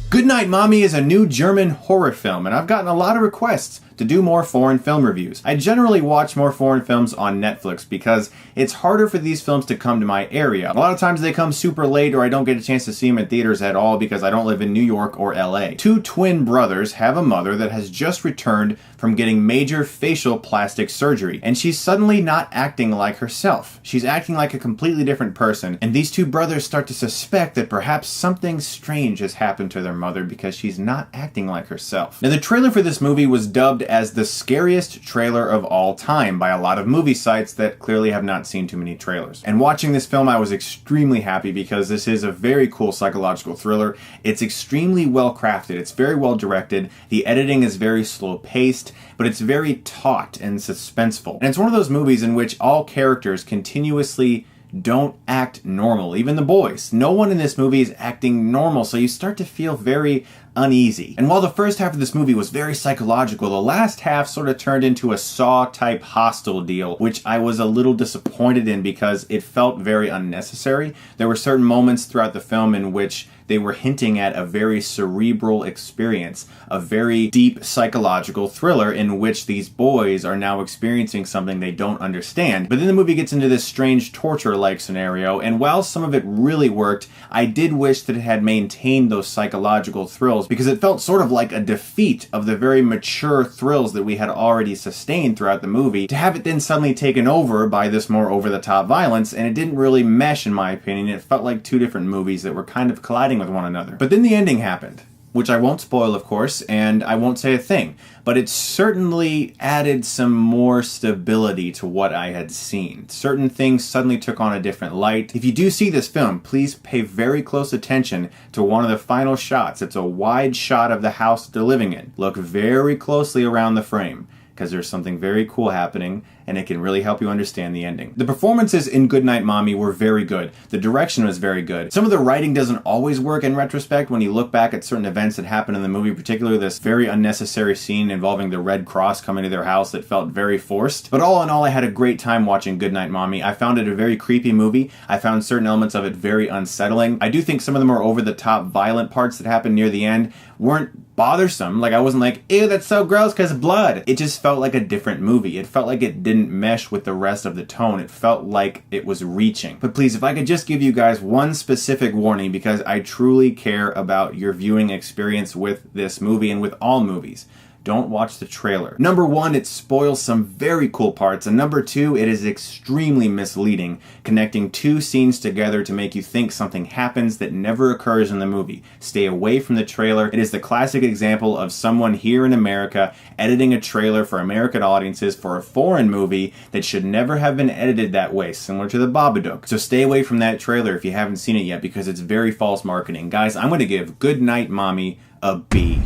Goodnight, Mommy is a new German horror film, and I've gotten a lot of requests to do more foreign film reviews. I generally watch more foreign films on Netflix because it's harder for these films to come to my area. A lot of times they come super late or I don't get a chance to see them in theaters at all because I don't live in New York or LA. Two twin brothers have a mother that has just returned from getting major facial plastic surgery, and she's suddenly not acting like herself. She's acting like a completely different person, and these two brothers start to suspect that perhaps something strange has happened to their mother because she's not acting like herself. Now, the trailer for this movie was dubbed as the scariest trailer of all time by a lot of movie sites that clearly have not seen too many trailers. And watching this film, I was extremely happy because this is a very cool psychological thriller. It's extremely well crafted. It's very well directed. The editing is very slow paced, but it's very taut and suspenseful. And it's one of those movies in which all characters continuously don't act normal. Even the boys. No one in this movie is acting normal, so you start to feel very uneasy. And while the first half of this movie was very psychological, the last half sort of turned into a Saw-type Hostel deal, which I was a little disappointed in because it felt very unnecessary. There were certain moments throughout the film in which they were hinting at a very cerebral experience, a very deep psychological thriller in which these boys are now experiencing something they don't understand. But then the movie gets into this strange torture-like scenario, and while some of it really worked, I did wish that it had maintained those psychological thrills because it felt sort of like a defeat of the very mature thrills that we had already sustained throughout the movie, to have it then suddenly taken over by this more over-the-top violence, and it didn't really mesh in my opinion. It felt like two different movies that were kind of colliding with one another. But then the ending happened, which I won't spoil, of course, and I won't say a thing, but it certainly added some more stability to what I had seen. Certain things suddenly took on a different light. If you do see this film, please pay very close attention to one of the final shots. It's a wide shot of the house they're living in. Look very closely around the frame, because there's something very cool happening, and it can really help you understand the ending. The performances in Goodnight, Mommy were very good. The direction was very good. Some of the writing doesn't always work in retrospect when you look back at certain events that happened in the movie, particularly this very unnecessary scene involving the Red Cross coming to their house that felt very forced. But all in all, I had a great time watching Goodnight, Mommy. I found it a very creepy movie. I found certain elements of it very unsettling. I do think some of the more over-the-top violent parts that happened near the end weren't bothersome. Like, I wasn't like, ew, that's so gross because of blood. It just felt like a different movie. It felt like it didn't mesh with the rest of the tone. It felt like it was reaching. But please, if I could just give you guys one specific warning, because I truly care about your viewing experience with this movie and with all movies. Don't watch the trailer. Number one, it spoils some very cool parts, and number two, it is extremely misleading, connecting two scenes together to make you think something happens that never occurs in the movie. Stay away from the trailer. It is the classic example of someone here in America editing a trailer for American audiences for a foreign movie that should never have been edited that way, similar to The Babadook. So stay away from that trailer if you haven't seen it yet, because it's very false marketing. Guys, I'm going to give Goodnight, Mommy a B.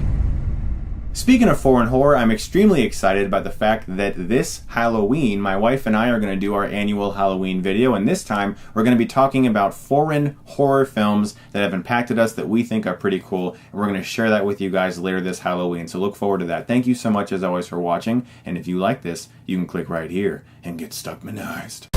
Speaking of foreign horror, I'm extremely excited about the fact that this Halloween, my wife and I are going to do our annual Halloween video, and this time we're going to be talking about foreign horror films that have impacted us that we think are pretty cool, and we're going to share that with you guys later this Halloween, so look forward to that. Thank you so much as always for watching, and if you like this, you can click right here and get Stuckmanized.